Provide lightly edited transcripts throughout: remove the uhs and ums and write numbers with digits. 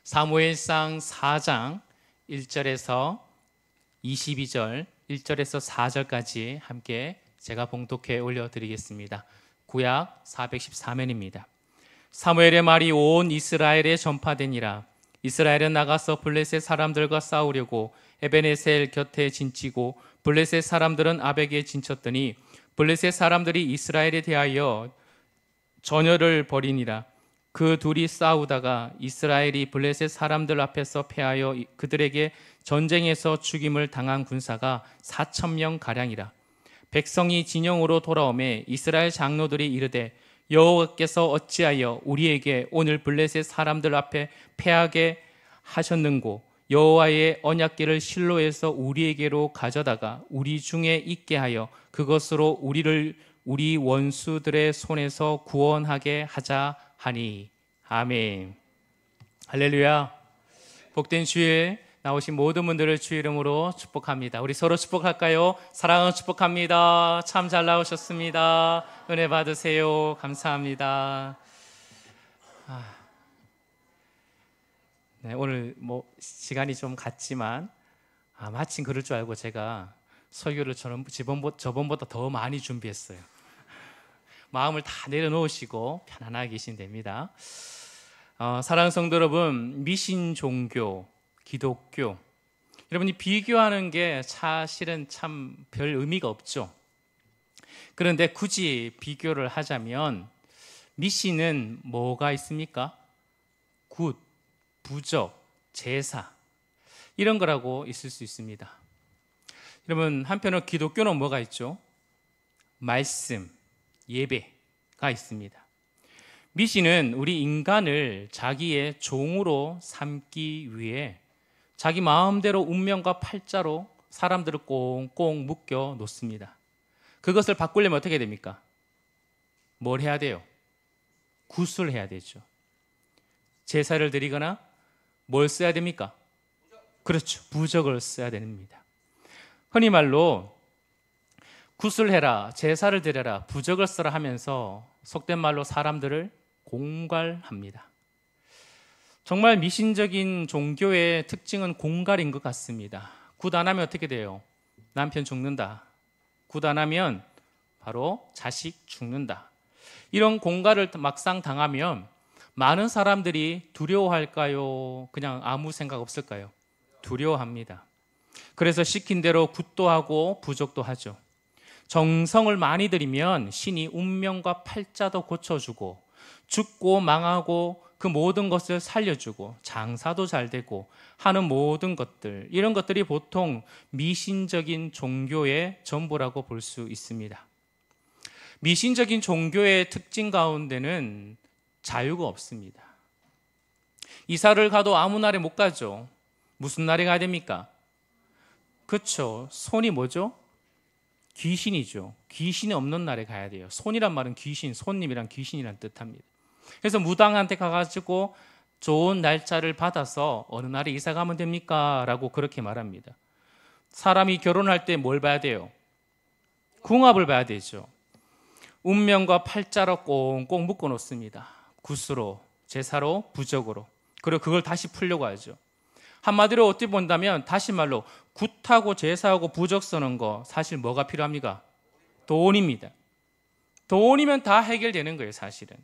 사무엘상 4장 1절에서 22절, 1절에서 4절까지 함께 제가 봉독해 올려드리겠습니다. 구약 414면입니다. 사무엘의 말이 온 이스라엘에 전파되니라. 이스라엘은 나가서 블레셋 사람들과 싸우려고 에베네셀 곁에 진치고 블레셋 사람들은 아벡에 진쳤더니 블레셋 사람들이 이스라엘에 대하여 전열을 벌이니라. 그 둘이 싸우다가 이스라엘이 블레셋 사람들 앞에서 패하여 그들에게 전쟁에서 죽임을 당한 군사가 4,000명 가량이라. 백성이 진영으로 돌아오매 이스라엘 장로들이 이르되 여호와께서 어찌하여 우리에게 오늘 블레셋 사람들 앞에 패하게 하셨는고 여호와의 언약궤를 실로에서 우리에게로 가져다가 우리 중에 있게 하여 그것으로 우리를 우리 원수들의 손에서 구원하게 하자 하니. 아멘. 할렐루야. 복된 주일 나오신 모든 분들을 주 이름으로 축복합니다. 우리 서로 축복할까요? 사랑을 축복합니다. 참 잘 나오셨습니다. 은혜 받으세요. 감사합니다. 네, 오늘 시간이 좀 갔지만 마침 그럴 줄 알고 제가 설교를 저번보다 더 많이 준비했어요. 마음을 다 내려놓으시고 편안하게 계시면 됩니다. 사랑하는 성도 여러분, 미신 종교, 기독교, 여러분이 비교하는 게 사실은 참 별 의미가 없죠. 그런데 굳이 비교를 하자면 미신은 뭐가 있습니까? 굿, 부적, 제사, 이런 거라고 있을 수 있습니다. 여러분, 한편으로 기독교는 뭐가 있죠? 말씀, 예배가 있습니다. 미신은 우리 인간을 자기의 종으로 삼기 위해 자기 마음대로 운명과 팔자로 사람들을 꽁꽁 묶여 놓습니다. 그것을 바꾸려면 어떻게 됩니까? 뭘 해야 돼요? 굿을 해야 되죠. 제사를 드리거나 뭘 써야 됩니까? 그렇죠. 부적을 써야 됩니다. 흔히 말로 굿을 해라, 제사를 드려라, 부적을 써라 하면서 속된 말로 사람들을 공갈합니다. 정말 미신적인 종교의 특징은 공갈인 것 같습니다. 굿 안 하면 어떻게 돼요? 남편 죽는다. 굿 안 하면 바로 자식 죽는다. 이런 공갈을 막상 당하면 많은 사람들이 두려워할까요? 그냥 아무 생각 없을까요? 두려워합니다. 그래서 시킨 대로 굿도 하고 부적도 하죠. 정성을 많이 들이면 신이 운명과 팔자도 고쳐주고 죽고 망하고 그 모든 것을 살려주고 장사도 잘 되고 하는 모든 것들, 이런 것들이 보통 미신적인 종교의 전부라고 볼 수 있습니다. 미신적인 종교의 특징 가운데는 자유가 없습니다. 이사를 가도 아무 날에 못 가죠. 무슨 날에 가야 됩니까? 그렇죠. 손이 뭐죠? 귀신이죠. 귀신이 없는 날에 가야 돼요. 손이란 말은 귀신, 손님이란 귀신이란 뜻합니다. 그래서 무당한테 가가지고 좋은 날짜를 받아서 어느 날에 이사 가면 됩니까? 라고 그렇게 말합니다. 사람이 결혼할 때 뭘 봐야 돼요? 궁합을 봐야 되죠. 운명과 팔자로 꽁꽁 묶어 놓습니다. 굿으로, 제사로, 부적으로. 그리고 그걸 다시 풀려고 하죠. 한마디로 어떻게 본다면 다시 말로 굿하고 제사하고 부적 쓰는 거 사실 뭐가 필요합니까? 돈입니다. 돈이면 다 해결되는 거예요. 사실은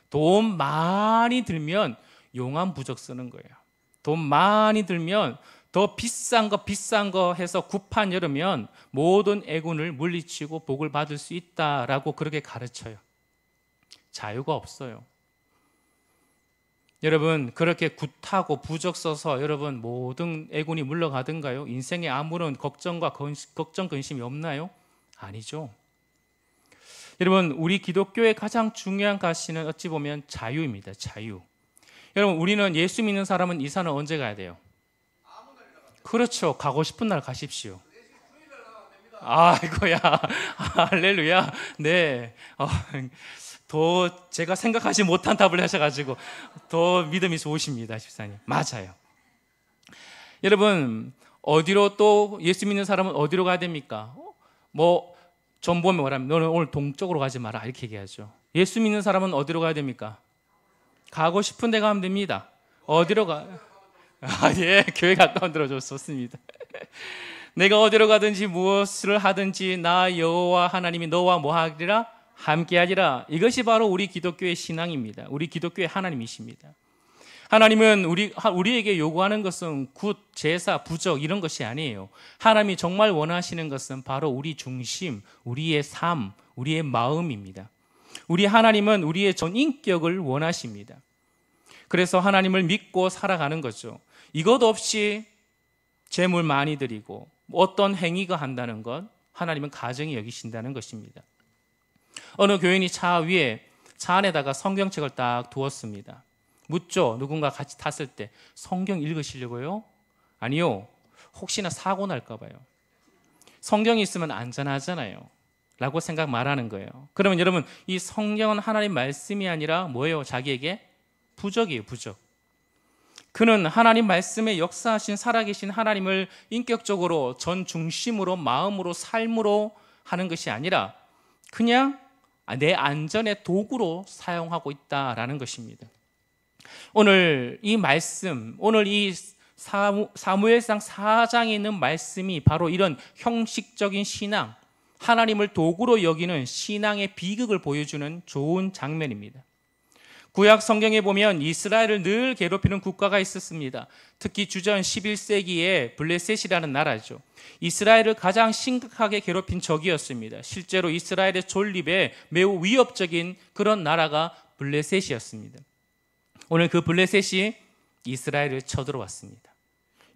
돈 많이 들면 용한 부적 쓰는 거예요. 돈 많이 들면 더 비싼 거 해서 굿판 열으면 모든 애군을 물리치고 복을 받을 수 있다라고 그렇게 가르쳐요. 자유가 없어요. 여러분, 그렇게 굿하고 부적 써서 여러분 모든 애군이 물러가든가요? 인생에 아무런 걱정, 근심이 없나요? 아니죠. 여러분, 우리 기독교의 가장 중요한 가치는 어찌 보면 자유입니다. 자유. 여러분, 우리는 예수 믿는 사람은 이사는 언제 가야 돼요? 그렇죠. 가고 싶은 날 가십시오. 아이고야. 할렐루야. 네. 더 제가 생각하지 못한 답을 하셔가지고 더 믿음이 좋으십니다, 집사님. 맞아요. 여러분, 어디로 또 예수 믿는 사람은 어디로 가야 됩니까? 전 보면 뭐라면 너는 오늘 동쪽으로 가지 마라 이렇게 얘기하죠. 예수 믿는 사람은 어디로 가야 됩니까? 가고 싶은 데 가면 됩니다. 어디로 가? 예, 교회 가까운 데로 좋습니다. 내가 어디로 가든지 무엇을 하든지 나 여호와 하나님이 너와 뭐 하리라? 함께하리라. 이것이 바로 우리 기독교의 신앙입니다. 우리 기독교의 하나님이십니다. 하나님은 우리에게 요구하는 것은 굿, 제사, 부적 이런 것이 아니에요. 하나님이 정말 원하시는 것은 바로 우리 중심, 우리의 삶, 우리의 마음입니다. 우리 하나님은 우리의 전 인격을 원하십니다. 그래서 하나님을 믿고 살아가는 거죠. 이것 없이 재물 많이 드리고 어떤 행위가 한다는 것, 하나님은 가정이 여기신다는 것입니다. 어느 교인이 차 안에다가 성경책을 딱 두었습니다. 묻죠. 누군가 같이 탔을 때 성경 읽으시려고요? 아니요. 혹시나 사고 날까 봐요. 성경이 있으면 안전하잖아요. 라고 말하는 거예요. 그러면 여러분, 이 성경은 하나님 말씀이 아니라 뭐예요? 자기에게 부적이에요. 부적. 그는 하나님 말씀에 역사하신 살아계신 하나님을 인격적으로 전 중심으로 마음으로 삶으로 하는 것이 아니라 그냥 내 안전의 도구로 사용하고 있다라는 것입니다. 오늘 이 말씀, 오늘 이 사무엘상 4장에 있는 말씀이 바로 이런 형식적인 신앙, 하나님을 도구로 여기는 신앙의 비극을 보여주는 좋은 장면입니다. 구약 성경에 보면 이스라엘을 늘 괴롭히는 국가가 있었습니다. 특히 주전 11세기에 블레셋이라는 나라죠. 이스라엘을 가장 심각하게 괴롭힌 적이었습니다. 실제로 이스라엘의 존립에 매우 위협적인 그런 나라가 블레셋이었습니다. 오늘 그 블레셋이 이스라엘을 쳐들어왔습니다.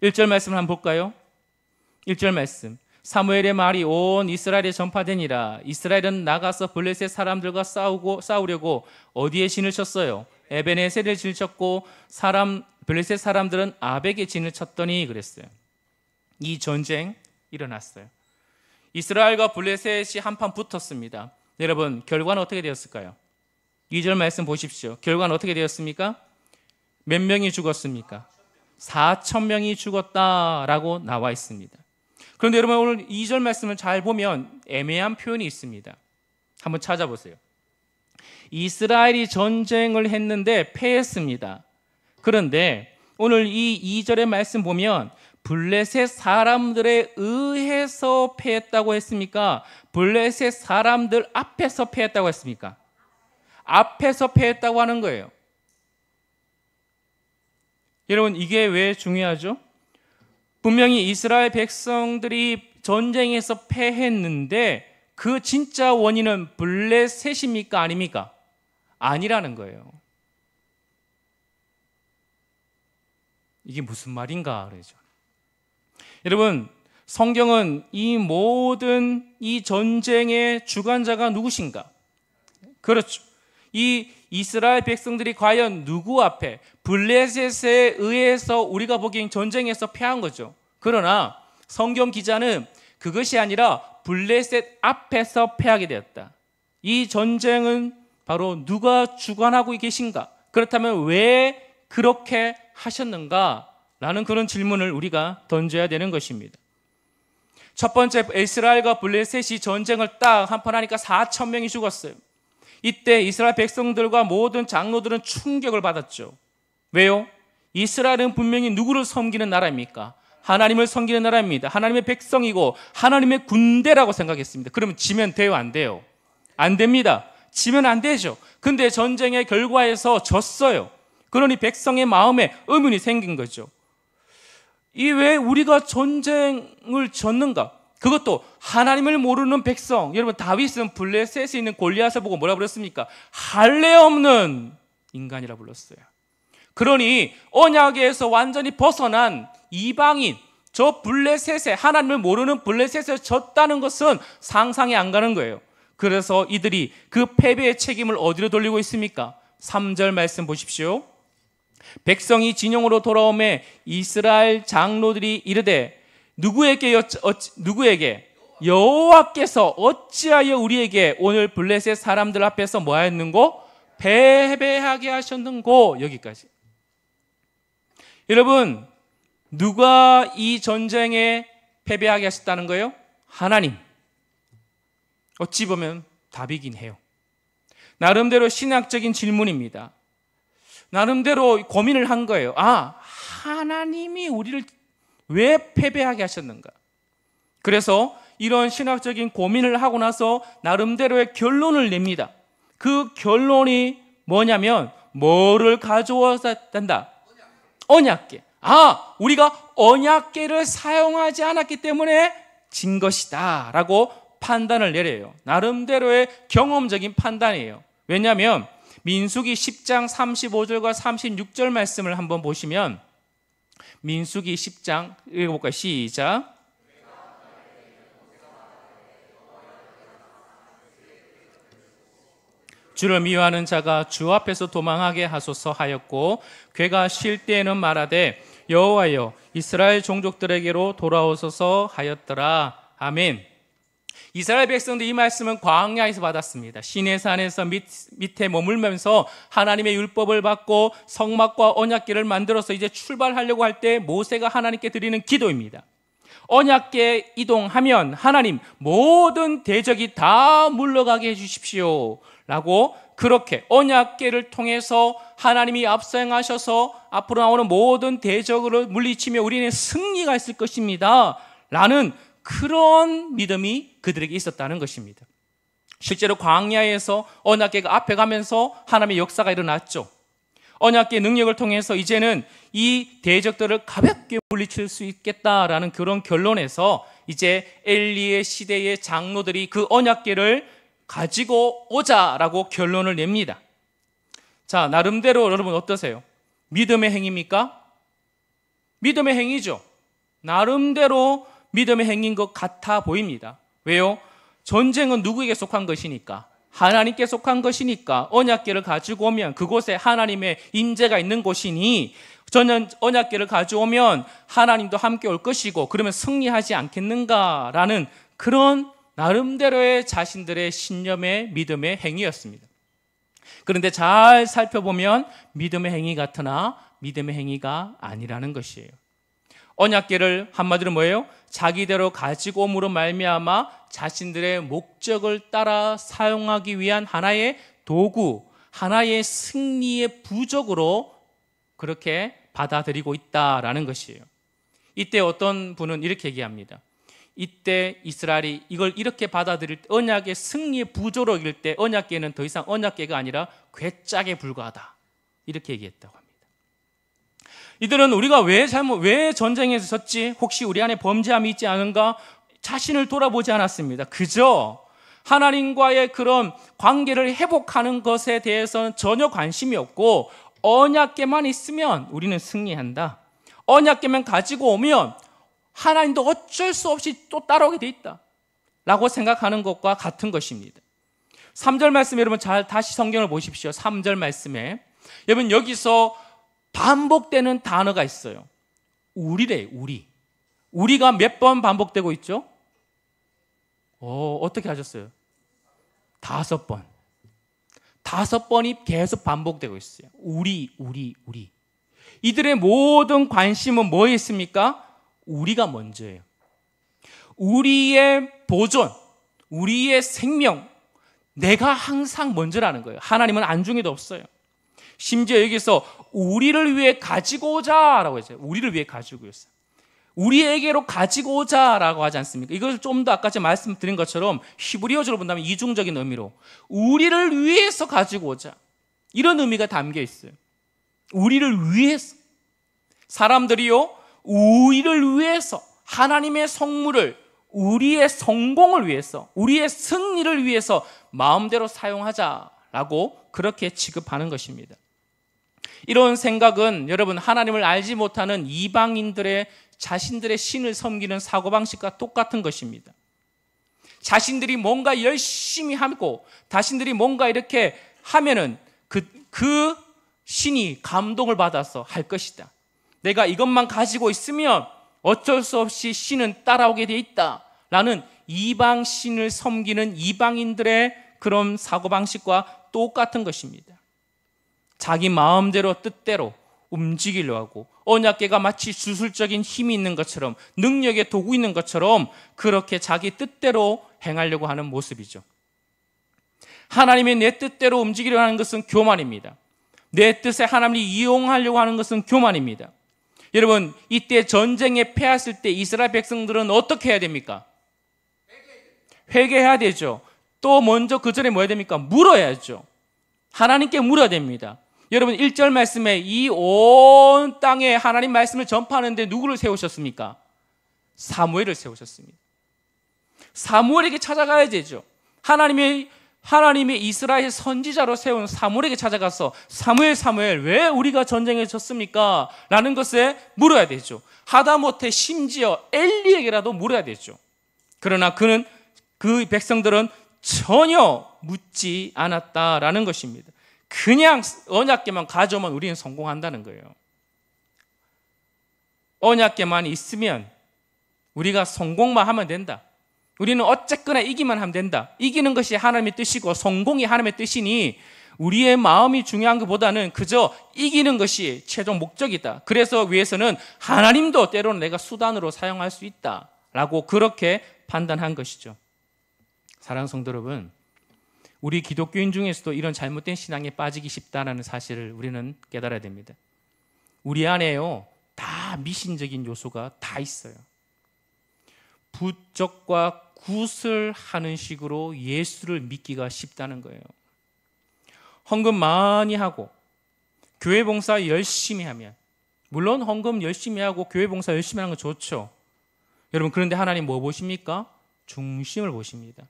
1절 말씀을 한번 볼까요? 1절 말씀. 사무엘의 말이 온 이스라엘에 전파되니라. 이스라엘은 나가서 블레셋 사람들과 싸우려고 어디에 진을 쳤어요? 에베네셀에 진을 쳤고 블레셋 사람들은 아벡에 진을 쳤더니 그랬어요. 이 전쟁 일어났어요. 이스라엘과 블레셋이 한판 붙었습니다. 여러분, 결과는 어떻게 되었을까요? 2절 말씀 보십시오. 결과는 어떻게 되었습니까? 몇 명이 죽었습니까? 4,000명이 죽었다라고 나와 있습니다. 그런데 여러분, 오늘 2절 말씀을 잘 보면 애매한 표현이 있습니다. 한번 찾아보세요. 이스라엘이 전쟁을 했는데 패했습니다. 그런데 오늘 이 2절의 말씀 보면 블레셋 사람들에 의해서 패했다고 했습니까? 블레셋 사람들 앞에서 패했다고 했습니까? 앞에서 패했다고 하는 거예요. 여러분, 이게 왜 중요하죠? 분명히 이스라엘 백성들이 전쟁에서 패했는데 그 진짜 원인은 블레셋입니까? 아닙니까? 아니라는 거예요. 이게 무슨 말인가 그러죠. 여러분, 성경은 이 모든 이 전쟁의 주관자가 누구신가? 그렇죠. 이 이스라엘 백성들이 과연 누구 앞에, 블레셋에 의해서 우리가 보기엔 전쟁에서 패한 거죠. 그러나 성경 기자는 그것이 아니라 블레셋 앞에서 패하게 되었다. 이 전쟁은 바로 누가 주관하고 계신가? 그렇다면 왜 그렇게 하셨는가? 라는 그런 질문을 우리가 던져야 되는 것입니다. 첫 번째, 이스라엘과 블레셋이 전쟁을 딱 한판 하니까 4,000명이 죽었어요. 이때 이스라엘 백성들과 모든 장로들은 충격을 받았죠. 왜요? 이스라엘은 분명히 누구를 섬기는 나라입니까? 하나님을 섬기는 나라입니다. 하나님의 백성이고 하나님의 군대라고 생각했습니다. 그러면 지면 돼요? 안 돼요? 안 됩니다. 지면 안 되죠. 근데 전쟁의 결과에서 졌어요. 그러니 백성의 마음에 의문이 생긴 거죠. 이 왜 우리가 전쟁을 졌는가? 그것도 하나님을 모르는 백성. 여러분, 다윗은 블레셋에 있는 골리앗을 보고 뭐라 그랬습니까? 할례 없는 인간이라 불렀어요. 그러니 언약에서 완전히 벗어난 이방인, 저 블레셋에, 하나님을 모르는 블레셋에 졌다는 것은 상상이 안 가는 거예요. 그래서 이들이 그 패배의 책임을 어디로 돌리고 있습니까? 3절 말씀 보십시오. 백성이 진영으로 돌아오매 이스라엘 장로들이 이르되 누구에게? 여호와께서 어찌하여 우리에게 오늘 블레셋 사람들 앞에서 뭐 하였는고? 패배하게 하셨는고? 여기까지. 여러분, 누가 이 전쟁에 패배하게 하셨다는 거예요? 하나님. 어찌 보면 답이긴 해요. 나름대로 신학적인 질문입니다. 나름대로 고민을 한 거예요. 하나님이 우리를 왜 패배하게 하셨는가? 그래서 이런 신학적인 고민을 하고 나서 나름대로의 결론을 냅니다. 그 결론이 뭐냐면 뭐를 가져와야 된다? 언약궤. 우리가 언약궤를 사용하지 않았기 때문에 진 것이다 라고 판단을 내려요. 나름대로의 경험적인 판단이에요. 왜냐하면 민수기 10장 35절과 36절 말씀을 한번 보시면, 민수기 10장 읽어볼까요? 시작. 주를 미워하는 자가 주 앞에서 도망하게 하소서 하였고, 괴가 쉴 때에는 말하되 여호와여 이스라엘 종족들에게로 돌아오소서 하였더라. 아멘. 이스라엘 백성들 이 말씀은 광야에서 받았습니다. 시내산에서 밑에 머물면서 하나님의 율법을 받고 성막과 언약궤를 만들어서 이제 출발하려고 할 때 모세가 하나님께 드리는 기도입니다. 언약궤 이동하면 하나님 모든 대적이 다 물러가게 해주십시오 라고, 그렇게 언약궤를 통해서 하나님이 앞서 행하셔서 앞으로 나오는 모든 대적을 물리치며 우리는 승리가 있을 것입니다 라는 그런 믿음이 그들에게 있었다는 것입니다. 실제로 광야에서 언약궤가 앞에 가면서 하나님의 역사가 일어났죠. 언약궤의 능력을 통해서 이제는 이 대적들을 가볍게 물리칠 수 있겠다라는 그런 결론에서 이제 엘리의 시대의 장로들이 그 언약궤를 가지고 오자라고 결론을 냅니다. 자, 나름대로 여러분 어떠세요? 믿음의 행위입니까? 믿음의 행위죠. 나름대로 믿음의 행위인 것 같아 보입니다. 왜요? 전쟁은 누구에게 속한 것이니까? 하나님께 속한 것이니까 언약궤를 가지고 오면 그곳에 하나님의 임재가 있는 곳이니, 저는 언약궤를 가져오면 하나님도 함께 올 것이고 그러면 승리하지 않겠는가라는 그런 나름대로의 자신들의 신념의 믿음의 행위였습니다. 그런데 잘 살펴보면 믿음의 행위 같으나 믿음의 행위가 아니라는 것이에요. 언약궤를 한마디로 뭐예요? 자기대로 가지고 옴으로 말미암아 자신들의 목적을 따라 사용하기 위한 하나의 도구, 하나의 승리의 부적으로 그렇게 받아들이고 있다라는 것이에요. 이때 어떤 분은 이렇게 얘기합니다. 이때 이스라엘이 이걸 이렇게 받아들일 때, 언약의 승리의 부조로 이길 때 언약궤는 더 이상 언약궤가 아니라 괴짝에 불과하다, 이렇게 얘기했다고 합니다. 이들은 우리가 왜 전쟁에서 졌지? 혹시 우리 안에 범죄함이 있지 않은가? 자신을 돌아보지 않았습니다. 그저 하나님과의 그런 관계를 회복하는 것에 대해서는 전혀 관심이 없고, 언약궤만 있으면 우리는 승리한다, 언약궤만 가지고 오면 하나님도 어쩔 수 없이 또 따라오게 돼 있다 라고 생각하는 것과 같은 것입니다. 3절 말씀, 여러분 잘 다시 성경을 보십시오. 3절 말씀에 여러분 여기서 반복되는 단어가 있어요. 우리래요. 우리가 몇 번 반복되고 있죠? 어떻게 하셨어요? 5번. 5번이 계속 반복되고 있어요. 우리. 이들의 모든 관심은 뭐에 있습니까? 우리가 먼저예요. 우리의 보존, 우리의 생명, 내가 항상 먼저라는 거예요. 하나님은 안중에도 없어요. 심지어 여기서 우리를 위해 가지고 오자라고 했어요. 우리를 위해 가지고 오자. 우리에게로 가지고 오자라고 하지 않습니까? 이걸 좀 더 아까 제가 말씀드린 것처럼 히브리어적으로 본다면 이중적인 의미로 우리를 위해서 가지고 오자, 이런 의미가 담겨 있어요. 우리를 위해서. 사람들이요, 우리를 위해서, 하나님의 성물을 우리의 성공을 위해서, 우리의 승리를 위해서 마음대로 사용하자라고 그렇게 취급하는 것입니다. 이런 생각은 여러분 하나님을 알지 못하는 이방인들의 자신들의 신을 섬기는 사고방식과 똑같은 것입니다. 자신들이 뭔가 열심히 하고 자신들이 뭔가 이렇게 하면은 그 신이 감동을 받아서 할 것이다, 내가 이것만 가지고 있으면 어쩔 수 없이 신은 따라오게 돼 있다 라는 이방 신을 섬기는 이방인들의 그런 사고방식과 똑같은 것입니다. 자기 마음대로 뜻대로 움직이려 하고, 언약궤가 마치 주술적인 힘이 있는 것처럼, 능력의 도구 있는 것처럼 그렇게 자기 뜻대로 행하려고 하는 모습이죠. 하나님의 내 뜻대로 움직이려 하는 것은 교만입니다. 내 뜻에 하나님이 이용하려고 하는 것은 교만입니다. 여러분, 이때 전쟁에 패했을 때 이스라엘 백성들은 어떻게 해야 됩니까? 회개해야 되죠. 또 먼저 그 전에 뭐 해야 됩니까? 물어야죠. 하나님께 물어야 됩니다. 여러분, 1절 말씀에 이 온 땅에 하나님 말씀을 전파하는데 누구를 세우셨습니까? 사무엘을 세우셨습니다. 사무엘에게 찾아가야 되죠. 하나님의 이스라엘 선지자로 세운 사무엘에게 찾아가서 사무엘 왜 우리가 전쟁에 졌습니까? 라는 것에 물어야 되죠. 하다못해 심지어 엘리에게라도 물어야 되죠. 그러나 그 백성들은 전혀 묻지 않았다라는 것입니다. 그냥 언약궤만 가져오면 우리는 성공한다는 거예요. 언약궤만 있으면 우리가 성공만 하면 된다. 우리는 어쨌거나 이기만 하면 된다. 이기는 것이 하나님의 뜻이고 성공이 하나님의 뜻이니 우리의 마음이 중요한 것보다는 그저 이기는 것이 최종 목적이다. 그래서 위에서는 하나님도 때로는 내가 수단으로 사용할 수 있다라고 그렇게 판단한 것이죠. 사랑하는 성도 여러분, 우리 기독교인 중에서도 이런 잘못된 신앙에 빠지기 쉽다는 사실을 우리는 깨달아야 됩니다. 우리 안에요, 다 미신적인 요소가 다 있어요. 부적과 굿을 하는 식으로 예수를 믿기가 쉽다는 거예요. 헌금 많이 하고 교회 봉사 열심히 하면, 물론 헌금 열심히 하고 교회 봉사 열심히 하는 건 좋죠. 여러분, 그런데 하나님 뭐 보십니까? 중심을 보십니다.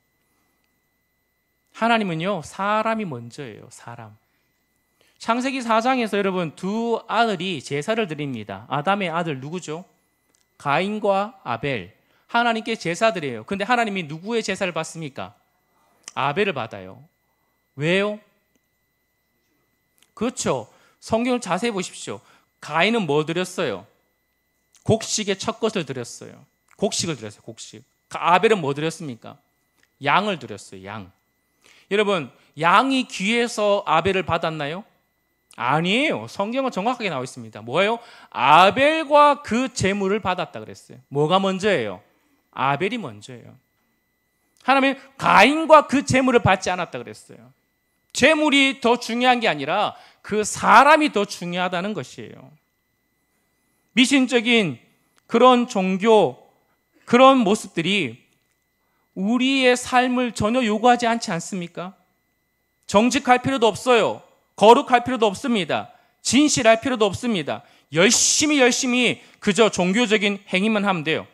하나님은요, 사람이 먼저예요. 사람. 창세기 4장에서 여러분 두 아들이 제사를 드립니다. 아담의 아들 누구죠? 가인과 아벨. 하나님께 제사 드려요. 근데 하나님이 누구의 제사를 받습니까? 아벨을 받아요. 왜요? 그렇죠. 성경을 자세히 보십시오. 가인은 뭐 드렸어요? 곡식의 첫 것을 드렸어요. 곡식을 드렸어요. 곡식. 아벨은 뭐 드렸습니까? 양을 드렸어요. 양. 여러분, 양이 귀해서 아벨을 받았나요? 아니에요. 성경은 정확하게 나와 있습니다. 뭐예요? 아벨과 그 제물을 받았다 그랬어요. 뭐가 먼저예요? 아벨이 먼저예요. 하나님은 가인과 그 제물을 받지 않았다 그랬어요. 제물이 더 중요한 게 아니라 그 사람이 더 중요하다는 것이에요. 미신적인 그런 종교, 그런 모습들이 우리의 삶을 전혀 요구하지 않지 않습니까? 정직할 필요도 없어요. 거룩할 필요도 없습니다. 진실할 필요도 없습니다. 열심히 그저 종교적인 행위만 하면 돼요.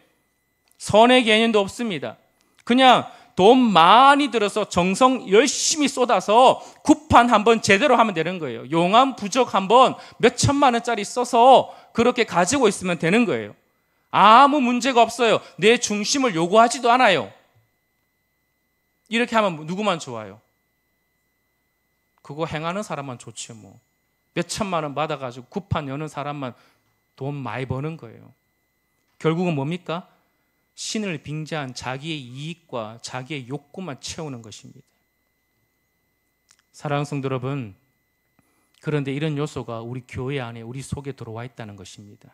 선의 개념도 없습니다. 그냥 돈 많이 들어서 정성 열심히 쏟아서 구판 한번 제대로 하면 되는 거예요. 용암 부적 한번 몇 천만 원짜리 써서 그렇게 가지고 있으면 되는 거예요. 아무 문제가 없어요. 내 중심을 요구하지도 않아요. 이렇게 하면 누구만 좋아요? 그거 행하는 사람만 좋죠. 뭐 몇 천만 원 받아가지고 구판 여는 사람만 돈 많이 버는 거예요. 결국은 뭡니까? 신을 빙자한 자기의 이익과 자기의 욕구만 채우는 것입니다. 사랑하는 성도 여러분, 그런데 이런 요소가 우리 교회 안에, 우리 속에 들어와 있다는 것입니다.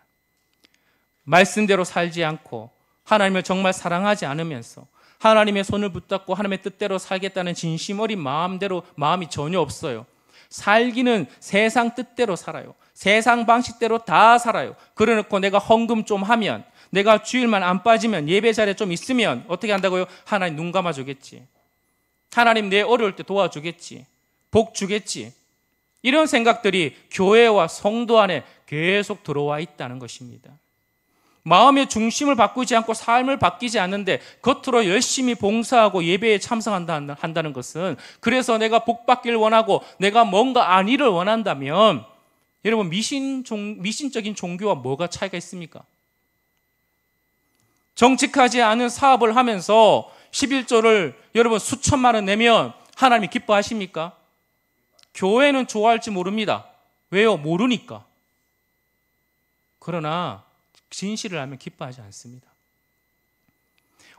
말씀대로 살지 않고 하나님을 정말 사랑하지 않으면서 하나님의 손을 붙잡고 하나님의 뜻대로 살겠다는 진심 어린 마음이 전혀 없어요. 살기는 세상 뜻대로 살아요. 세상 방식대로 다 살아요. 그래놓고 내가 헌금 좀 하면, 내가 주일만 안 빠지면, 예배 자리에 좀 있으면 어떻게 한다고요? 하나님 눈 감아주겠지. 하나님 내 어려울 때 도와주겠지. 복 주겠지. 이런 생각들이 교회와 성도 안에 계속 들어와 있다는 것입니다. 마음의 중심을 바꾸지 않고 삶을 바뀌지 않는데 겉으로 열심히 봉사하고 예배에 참석한다는 것은, 그래서 내가 복 받기를 원하고 내가 뭔가 안위를 원한다면, 여러분 미신적인 종교와 뭐가 차이가 있습니까? 정직하지 않은 사업을 하면서 11조를 여러분 수천만 원 내면 하나님이 기뻐하십니까? 교회는 좋아할지 모릅니다. 왜요? 모르니까. 그러나 진실을 알면 기뻐하지 않습니다.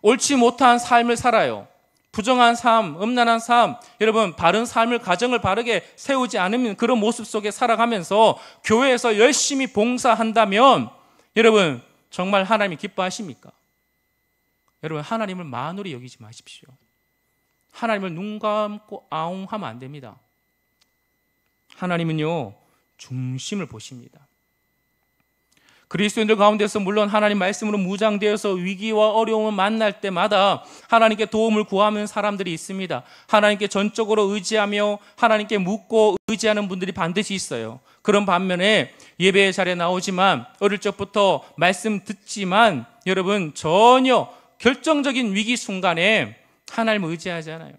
옳지 못한 삶을 살아요. 부정한 삶, 음란한 삶, 여러분 바른 삶을, 가정을 바르게 세우지 않으면 그런 모습 속에 살아가면서 교회에서 열심히 봉사한다면 여러분 정말 하나님이 기뻐하십니까? 여러분 하나님을 만으로 여기지 마십시오. 하나님을 눈 감고 아웅하면 안 됩니다. 하나님은요 중심을 보십니다. 그리스도인들 가운데서 물론 하나님 말씀으로 무장되어서 위기와 어려움을 만날 때마다 하나님께 도움을 구하는 사람들이 있습니다. 하나님께 전적으로 의지하며 하나님께 묻고 의지하는 분들이 반드시 있어요. 그런 반면에 예배의 자리에 나오지만 어릴 적부터 말씀 듣지만 여러분 전혀 결정적인 위기 순간에 하나님을 의지하지 않아요.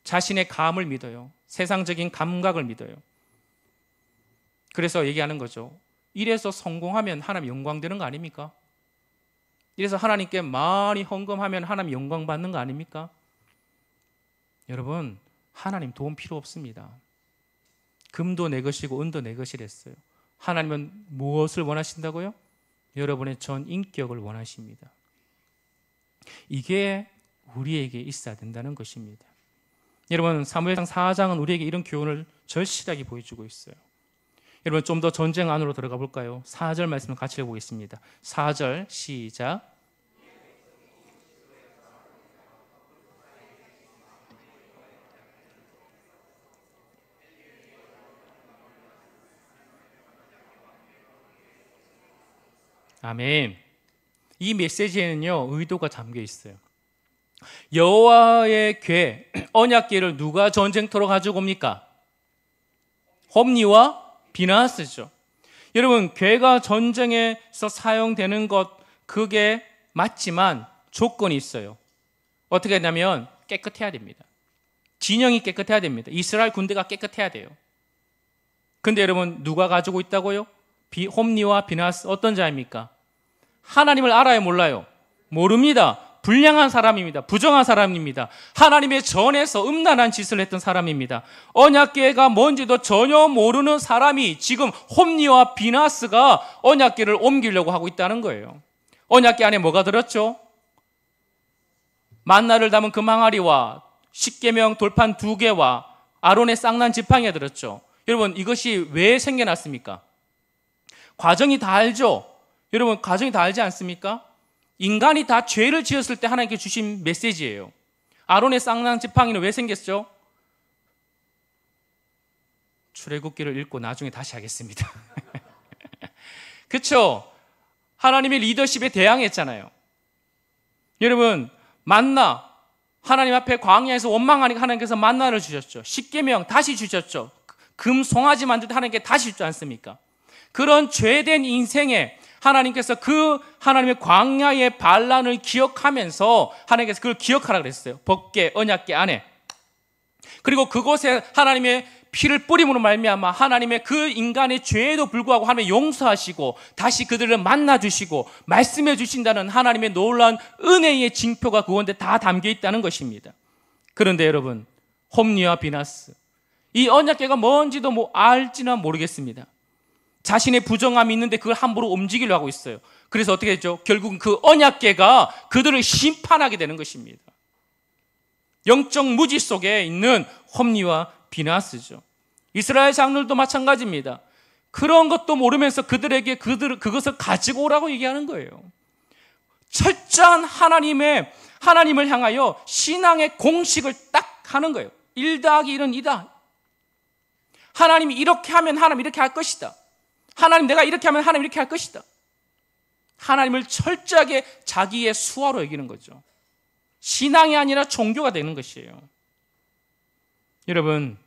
자신의 감을 믿어요. 세상적인 감각을 믿어요. 그래서 얘기하는 거죠. 이래서 성공하면 하나님 영광 되는 거 아닙니까? 이래서 하나님께 많이 헌금하면 하나님 영광 받는 거 아닙니까? 여러분, 하나님 도움 필요 없습니다. 금도 내 것이고 은도 내 것이랬어요. 하나님은 무엇을 원하신다고요? 여러분의 전 인격을 원하십니다. 이게 우리에게 있어야 된다는 것입니다. 여러분, 사무엘상 4장은 우리에게 이런 교훈을 절실하게 보여주고 있어요. 여러분, 좀 더 전쟁 안으로 들어가 볼까요? 4절 말씀을 같이 해보겠습니다. 4절 시작. 아멘. 이 메시지에는요 의도가 담겨 있어요. 여호와의 궤, 언약궤를 누가 전쟁터로 가지고 옵니까? 홈니와 비나스죠. 여러분, 궤가 전쟁에서 사용되는 것 그게 맞지만 조건이 있어요. 어떻게 하냐면 깨끗해야 됩니다. 진영이 깨끗해야 됩니다. 이스라엘 군대가 깨끗해야 돼요. 근데 여러분, 누가 가지고 있다고요? 홈니와 비나스 어떤 자입니까? 하나님을 알아요, 몰라요? 모릅니다. 불량한 사람입니다. 부정한 사람입니다. 하나님의 전에서 음란한 짓을 했던 사람입니다. 언약궤가 뭔지도 전혀 모르는 사람이 지금 홈니와 비나스가 언약궤를 옮기려고 하고 있다는 거예요. 언약궤 안에 뭐가 들었죠? 만나를 담은 금항아리와 십계명 돌판 2개와 아론의 쌍난 지팡이가 들었죠. 여러분, 이것이 왜 생겨났습니까? 과정이 다 알죠? 여러분, 과정이 다 알지 않습니까? 인간이 다 죄를 지었을 때 하나님께 주신 메시지예요. 아론의 쌍난 지팡이는 왜 생겼죠? 출애굽기를 읽고 나중에 다시 하겠습니다. 그렇죠? 하나님의 리더십에 대항했잖아요. 여러분, 만나, 하나님 앞에 광야에서 원망하니까 하나님께서 만나를 주셨죠. 십계명 다시 주셨죠. 금 송아지 만들 때 하나님께 다시 주지 않습니까? 그런 죄된 인생에 하나님께서 그 하나님의 광야의 반란을 기억하면서 하나님께서 그걸 기억하라 그랬어요. 법궤, 언약궤 안에. 그리고 그곳에 하나님의 피를 뿌림으로 말미암아 하나님의 그 인간의 죄에도 불구하고 하나님 용서하시고 다시 그들을 만나주시고 말씀해 주신다는 하나님의 놀라운 은혜의 징표가 그건데 다 담겨 있다는 것입니다. 그런데 여러분, 홈니와 비나스, 이 언약궤가 뭔지도 알지는 모르겠습니다. 자신의 부정함이 있는데 그걸 함부로 움직이려고 하고 있어요. 그래서 어떻게 했죠? 결국은 그 언약궤가 그들을 심판하게 되는 것입니다. 영적 무지 속에 있는 홈니와 비나스죠. 이스라엘 장로들도 마찬가지입니다. 그런 것도 모르면서 그들에게 그것을 가지고 오라고 얘기하는 거예요. 철저한 하나님을 향하여 신앙의 공식을 딱 하는 거예요. 1 더하기 1은 2다. 하나님이 이렇게 하면 하나님 이렇게 할 것이다. 하나님, 내가 이렇게 하면 하나님 이렇게 할 것이다. 하나님을 철저하게 자기의 수화로 여기는 거죠. 신앙이 아니라 종교가 되는 것이에요. 여러분,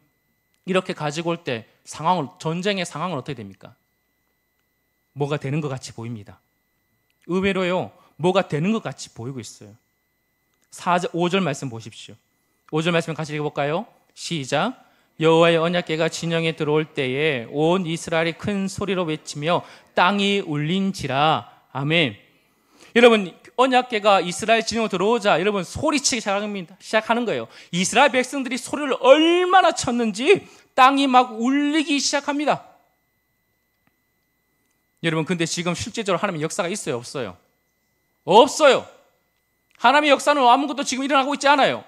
이렇게 가지고 올 때 전쟁의 상황은 어떻게 됩니까? 뭐가 되는 것 같이 보입니다. 의외로요, 뭐가 되는 것 같이 보이고 있어요. 5절 말씀 보십시오. 5절 말씀 같이 읽어볼까요? 시작. 여호와의 언약궤가 진영에 들어올 때에 온 이스라엘이 큰 소리로 외치며 땅이 울린지라. 아멘. 여러분, 언약궤가 이스라엘 진영으로 들어오자 여러분 소리치기 시작하는 거예요. 이스라엘 백성들이 소리를 얼마나 쳤는지 땅이 막 울리기 시작합니다. 여러분, 근데 지금 실제적으로 하나님의 역사가 있어요, 없어요? 없어요. 하나님의 역사는 아무것도 지금 일어나고 있지 않아요.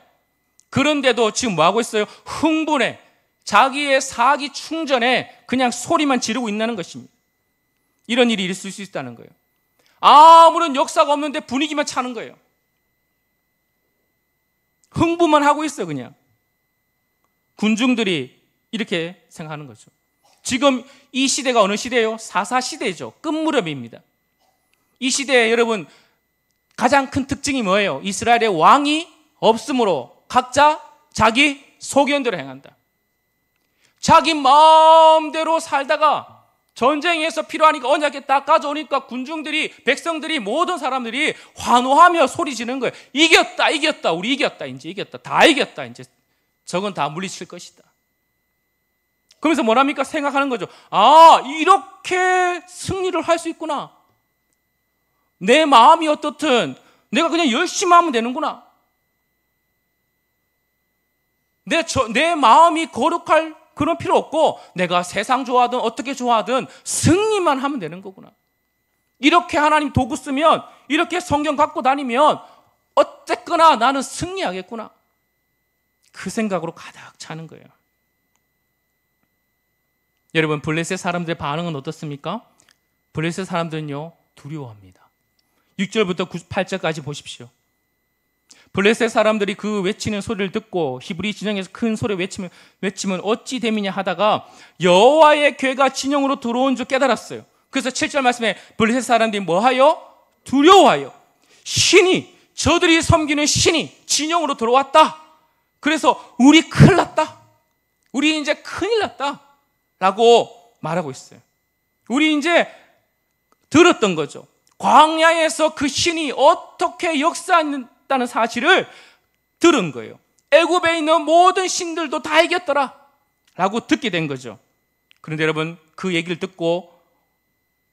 그런데도 지금 뭐 하고 있어요? 흥분해. 자기의 사기 충전에 그냥 소리만 지르고 있다는 것입니다. 이런 일이 있을 수 있다는 거예요. 아무런 역사가 없는데 분위기만 차는 거예요. 흥분만 하고 있어요, 그냥. 군중들이 이렇게 생각하는 거죠. 지금 이 시대가 어느 시대예요? 사사시대죠. 끝무렵입니다. 이 시대에 여러분 가장 큰 특징이 뭐예요? 이스라엘의 왕이 없으므로 각자 자기 소견대로 행한다. 자기 마음대로 살다가 전쟁에서 필요하니까 언약에 딱 가져오니까 군중들이, 백성들이, 모든 사람들이 환호하며 소리 지르는 거예요. 이겼다, 이겼다, 우리 이겼다, 이제 이겼다, 다 이겼다, 이제 적은 다 물리칠 것이다. 그러면서 뭐랍니까? 생각하는 거죠. 아, 이렇게 승리를 할 수 있구나. 내 마음이 어떻든 내가 그냥 열심히 하면 되는구나. 내 마음이 거룩할 그런 필요 없고 내가 세상 좋아하든 어떻게 좋아하든 승리만 하면 되는 거구나. 이렇게 하나님 도구 쓰면, 이렇게 성경 갖고 다니면 어쨌거나 나는 승리하겠구나. 그 생각으로 가득 차는 거예요. 여러분, 블레셋 사람들의 반응은 어떻습니까? 블레셋 사람들은요, 두려워합니다. 6절부터 8절까지 보십시오. 블레셋 사람들이 그 외치는 소리를 듣고 히브리 진영에서 큰 소리 외치면 어찌 됨이냐 하다가 여호와의 궤가 진영으로 들어온 줄 깨달았어요. 그래서 7절 말씀에 블레셋 사람들이 뭐하여? 두려워하여. 신이, 저들이 섬기는 신이 진영으로 들어왔다. 그래서 우리 큰일 났다. 우리 이제 큰일 났다. 라고 말하고 있어요. 우리 이제 들었던 거죠. 광야에서 그 신이 어떻게 역사했다는 사실을 들은 거예요. 애굽에 있는 모든 신들도 다 이겼더라 라고 듣게 된 거죠. 그런데 여러분, 그 얘기를 듣고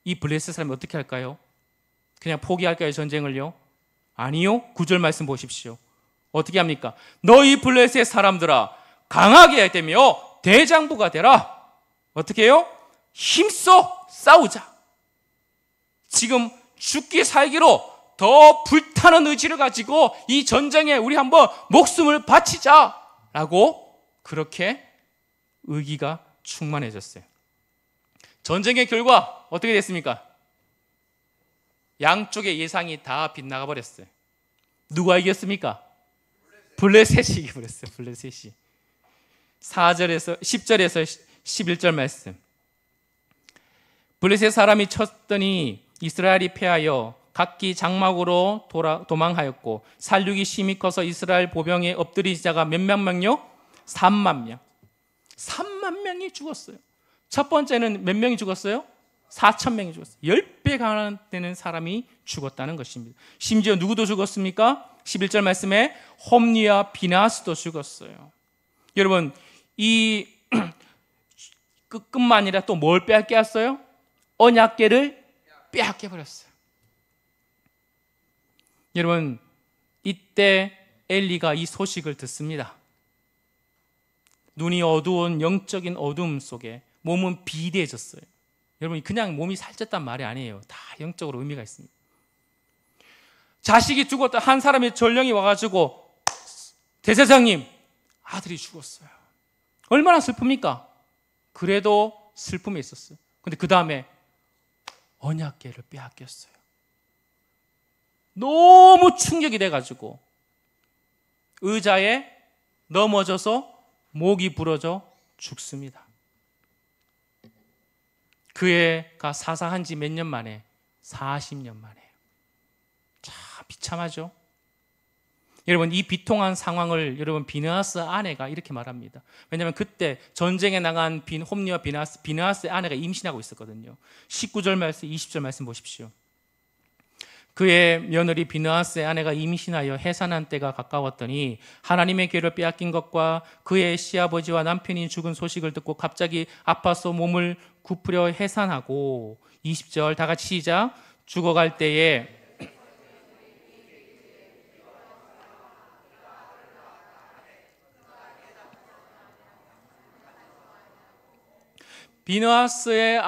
이 블레셋 사람이 어떻게 할까요? 그냥 포기할까요, 전쟁을요? 아니요. 9절 말씀 보십시오. 어떻게 합니까? 너희 블레셋 사람들아, 강하게 되며 대장부가 되라. 어떻게 해요? 힘써 싸우자. 지금 죽기 살기로 더 불타는 의지를 가지고 이 전쟁에 우리 한번 목숨을 바치자 라고 그렇게 의기가 충만해졌어요. 전쟁의 결과 어떻게 됐습니까? 양쪽의 예상이 다 빗나가 버렸어요. 누가 이겼습니까? 블레셋이 이겨버렸어요. 블레셋이. 4절에서 10절에서 11절 말씀. 블레셋 사람이 쳤더니 이스라엘이 패하여 각기 장막으로 도망하였고 살육이 심히 커서 이스라엘 보병에 엎드린 자가 몇 명요? 3만 명. 3만 명이 죽었어요. 첫 번째는 몇 명이 죽었어요? 4천 명이 죽었어요. 10배가 되는 사람이 죽었다는 것입니다. 심지어 누구도 죽었습니까? 11절 말씀에 홈리와 비나스도 죽었어요. 여러분, 이 끝만 아니라 또 뭘 빼앗겼어요? 언약궤를 빼앗겨버렸어요. 여러분, 이때 엘리가 이 소식을 듣습니다. 눈이 어두운 영적인 어둠 속에 몸은 비대해졌어요. 여러분, 그냥 몸이 살쪘단 말이 아니에요. 다 영적으로 의미가 있습니다. 자식이 죽었다. 한 사람이 전령이 와가지고 대제사장님, 아들이 죽었어요. 얼마나 슬픕니까? 그래도 슬픔이 있었어요. 근데 그 다음에 언약궤를 빼앗겼어요. 너무 충격이 돼가지고 의자에 넘어져서 목이 부러져 죽습니다. 그 애가 사사한 지 몇 년 만에? 40년 만에. 참 비참하죠. 여러분, 이 비통한 상황을 여러분 비느하스 아내가 이렇게 말합니다. 왜냐하면 그때 전쟁에 나간 홈리와 비느하스의 아내가 임신하고 있었거든요. 19절 말씀, 20절 말씀 보십시오. 그의 며느리 비느하스의 아내가 임신하여 해산한 때가 가까웠더니 하나님의 궤를 빼앗긴 것과 그의 시아버지와 남편이 죽은 소식을 듣고 갑자기 아파서 몸을 굽으려 해산하고 20절 다 같이 시작. 죽어갈 때에 비느하스의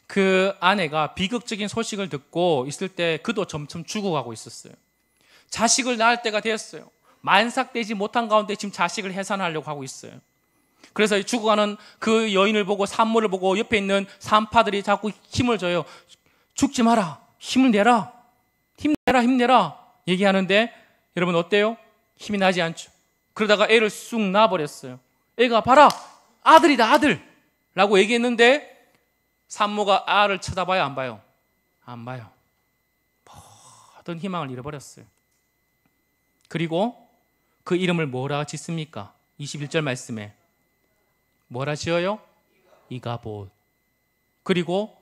그 아내가 비극적인 소식을 듣고 있을 때 그도 점점 죽어가고 있었어요. 자식을 낳을 때가 되었어요. 만삭되지 못한 가운데 지금 자식을 해산하려고 하고 있어요. 그래서 죽어가는 그 여인을 보고 산모를 보고 옆에 있는 산파들이 자꾸 힘을 줘요. 죽지 마라, 힘을 내라, 힘내라 얘기하는데 여러분 어때요? 힘이 나지 않죠. 그러다가 애를 쑥 놔버렸어요. 애가 봐라, 아들이다, 아들! 라고 얘기했는데 산모가 알을 쳐다봐요, 안 봐요? 안 봐요. 모든 희망을 잃어버렸어요. 그리고 그 이름을 뭐라 짓습니까? 21절 말씀에 뭐라 지어요? 이가봇. 그리고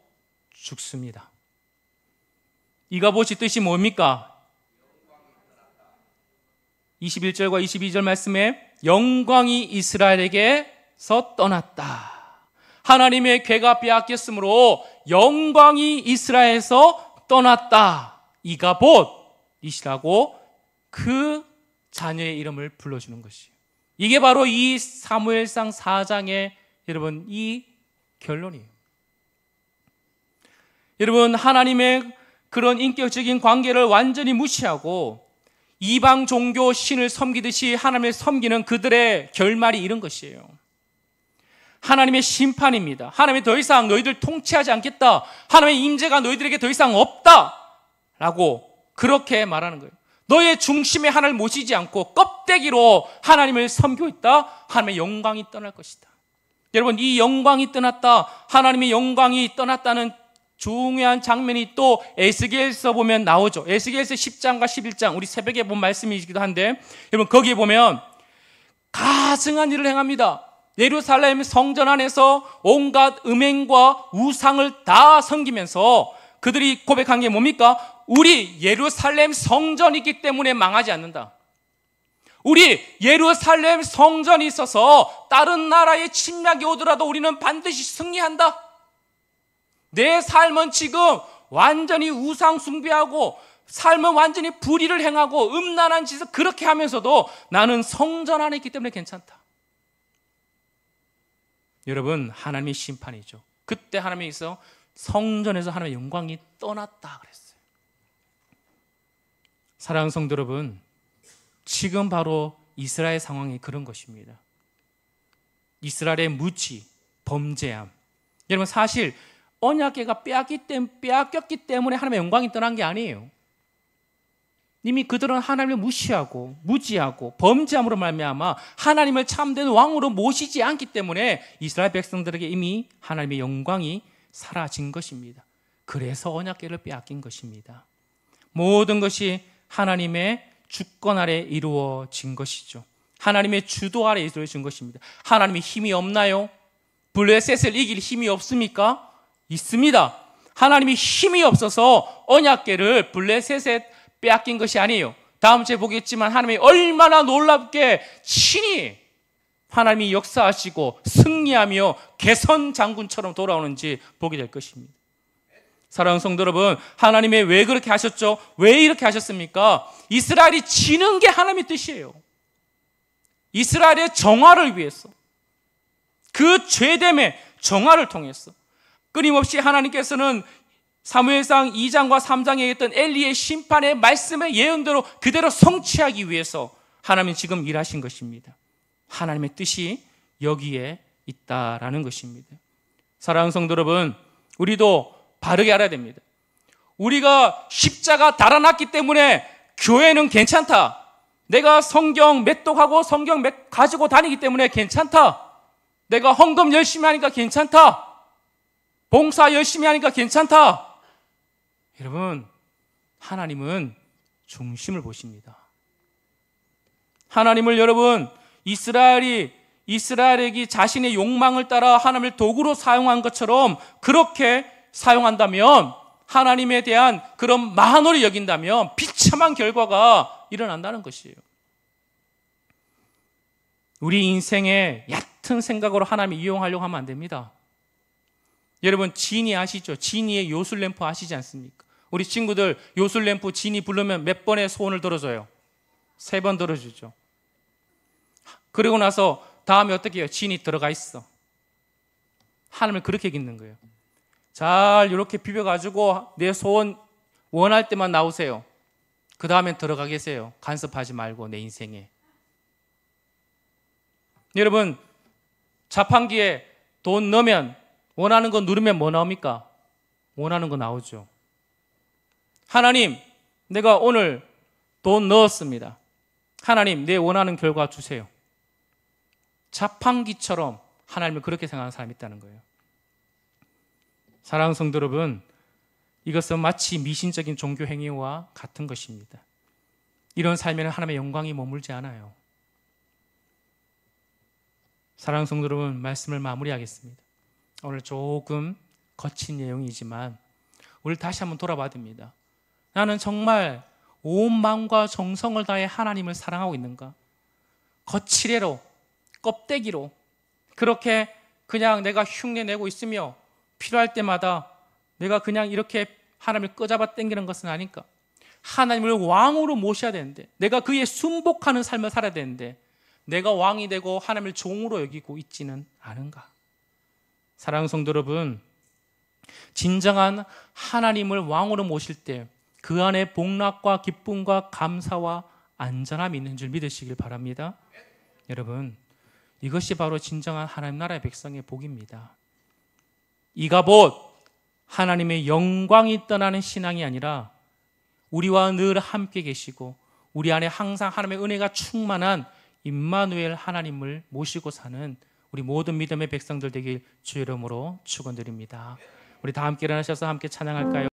죽습니다. 이가봇이 뜻이 뭡니까? 21절과 22절 말씀에 영광이 이스라엘에게서 떠났다. 하나님의 괴가 빼앗겼으므로 영광이 이스라엘에서 떠났다. 이가봇이시라고 그 자녀의 이름을 불러주는 것이에요. 이게 바로 이 사무엘상 4장의 여러분 이 결론이에요. 여러분, 하나님의 그런 인격적인 관계를 완전히 무시하고 이방 종교 신을 섬기듯이 하나님을 섬기는 그들의 결말이 이런 것이에요. 하나님의 심판입니다. 하나님이 더 이상 너희들 통치하지 않겠다. 하나님의 임재가 너희들에게 더 이상 없다 라고 그렇게 말하는 거예요. 너의 중심에 하나님을 모시지 않고 껍데기로 하나님을 섬기고 있다. 하나님의 영광이 떠날 것이다. 여러분, 이 영광이 떠났다, 하나님의 영광이 떠났다는 중요한 장면이 또 에스겔서 보면 나오죠. 에스겔서 10장과 11장, 우리 새벽에 본 말씀이기도 한데, 여러분 거기에 보면 가증한 일을 행합니다. 예루살렘 성전 안에서 온갖 음행과 우상을 다 섬기면서 그들이 고백한 게 뭡니까? 우리 예루살렘 성전이 있기 때문에 망하지 않는다. 우리 예루살렘 성전이 있어서 다른 나라의 침략이 오더라도 우리는 반드시 승리한다. 내 삶은 지금 완전히 우상 숭배하고 삶은 완전히 불의를 행하고 음란한 짓을 그렇게 하면서도 나는 성전 안에 있기 때문에 괜찮다. 여러분, 하나님의 심판이죠. 그때 하나님께서 성전에서 하나님의 영광이 떠났다 그랬어요. 사랑하는 성도 여러분, 지금 바로 이스라엘 상황이 그런 것입니다. 이스라엘의 무지, 범죄함. 여러분, 사실 언약궤가 빼앗겼기 때문에 하나님의 영광이 떠난 게 아니에요. 이미 그들은 하나님을 무시하고 무지하고 범죄함으로 말미암아 하나님을 참된 왕으로 모시지 않기 때문에 이스라엘 백성들에게 이미 하나님의 영광이 사라진 것입니다. 그래서 언약궤를 빼앗긴 것입니다. 모든 것이 하나님의 주권 아래 이루어진 것이죠. 하나님의 주도 아래 이루어진 것입니다. 하나님의 힘이 없나요? 블레셋을 이길 힘이 없습니까? 있습니다. 하나님이 힘이 없어서 언약궤를 블레셋에 빼앗긴 것이 아니에요. 다음 주에 보겠지만 하나님이 얼마나 놀랍게 친히 하나님이 역사하시고 승리하며 개선 장군처럼 돌아오는지 보게 될 것입니다. 사랑하는 성도 여러분, 하나님이 왜 그렇게 하셨죠? 왜 이렇게 하셨습니까? 이스라엘이 지는 게 하나님의 뜻이에요. 이스라엘의 정화를 위해서, 그 죄됨의 정화를 통해서 끊임없이 하나님께서는 사무엘상 2장과 3장에 있던 엘리의 심판의 말씀의 예언대로 그대로 성취하기 위해서 하나님이 지금 일하신 것입니다. 하나님의 뜻이 여기에 있다라는 것입니다. 사랑하는 성도 여러분, 우리도 바르게 알아야 됩니다. 우리가 십자가 달아났기 때문에 교회는 괜찮다. 내가 성경 매독하고 성경 가지고 다니기 때문에 괜찮다. 내가 헌금 열심히 하니까 괜찮다. 봉사 열심히 하니까 괜찮다. 여러분, 하나님은 중심을 보십니다. 하나님을 여러분, 이스라엘이 자신의 욕망을 따라 하나님을 도구로 사용한 것처럼 그렇게 사용한다면, 하나님에 대한 그런 만홀히 여긴다면 비참한 결과가 일어난다는 것이에요. 우리 인생의 얕은 생각으로 하나님을 이용하려고 하면 안 됩니다. 여러분, 지니 아시죠? 지니의 요술램프 아시지 않습니까? 우리 친구들 요술램프 지니 부르면 몇 번의 소원을 들어줘요? 3번 들어주죠. 그리고 나서 다음에 어떻게 해요? 지니 들어가 있어. 하나님을 그렇게 믿는 거예요. 잘 이렇게 비벼가지고 내 소원 원할 때만 나오세요. 그 다음엔 들어가 계세요. 간섭하지 말고 내 인생에. 여러분, 자판기에 돈 넣으면 원하는 거 누르면 뭐 나옵니까? 원하는 거 나오죠. 하나님, 내가 오늘 돈 넣었습니다. 하나님, 내 원하는 결과 주세요. 자판기처럼 하나님을 그렇게 생각하는 사람이 있다는 거예요. 사랑하는 성도 여러분, 이것은 마치 미신적인 종교 행위와 같은 것입니다. 이런 삶에는 하나님의 영광이 머물지 않아요. 사랑하는 성도 여러분, 말씀을 마무리하겠습니다. 오늘 조금 거친 내용이지만 우리 다시 한번 돌아봐야 됩니다. 나는 정말 온 마음과 정성을 다해 하나님을 사랑하고 있는가? 거칠애로, 껍데기로 그렇게 그냥 내가 흉내내고 있으며 필요할 때마다 내가 그냥 이렇게 하나님을 끄잡아 당기는 것은 아닐까? 하나님을 왕으로 모셔야 되는데, 내가 그에 순복하는 삶을 살아야 되는데 내가 왕이 되고 하나님을 종으로 여기고 있지는 않은가? 사랑하는 성도 여러분, 진정한 하나님을 왕으로 모실 때 그 안에 복락과 기쁨과 감사와 안전함이 있는 줄 믿으시길 바랍니다. 여러분, 이것이 바로 진정한 하나님 나라의 백성의 복입니다. 이가 곧 하나님의 영광이 떠나는 신앙이 아니라 우리와 늘 함께 계시고 우리 안에 항상 하나님의 은혜가 충만한 임마누엘 하나님을 모시고 사는 우리 모든 믿음의 백성들 되길 주의 이름으로 축원드립니다. 우리 다 함께 일어나셔서 함께 찬양할까요?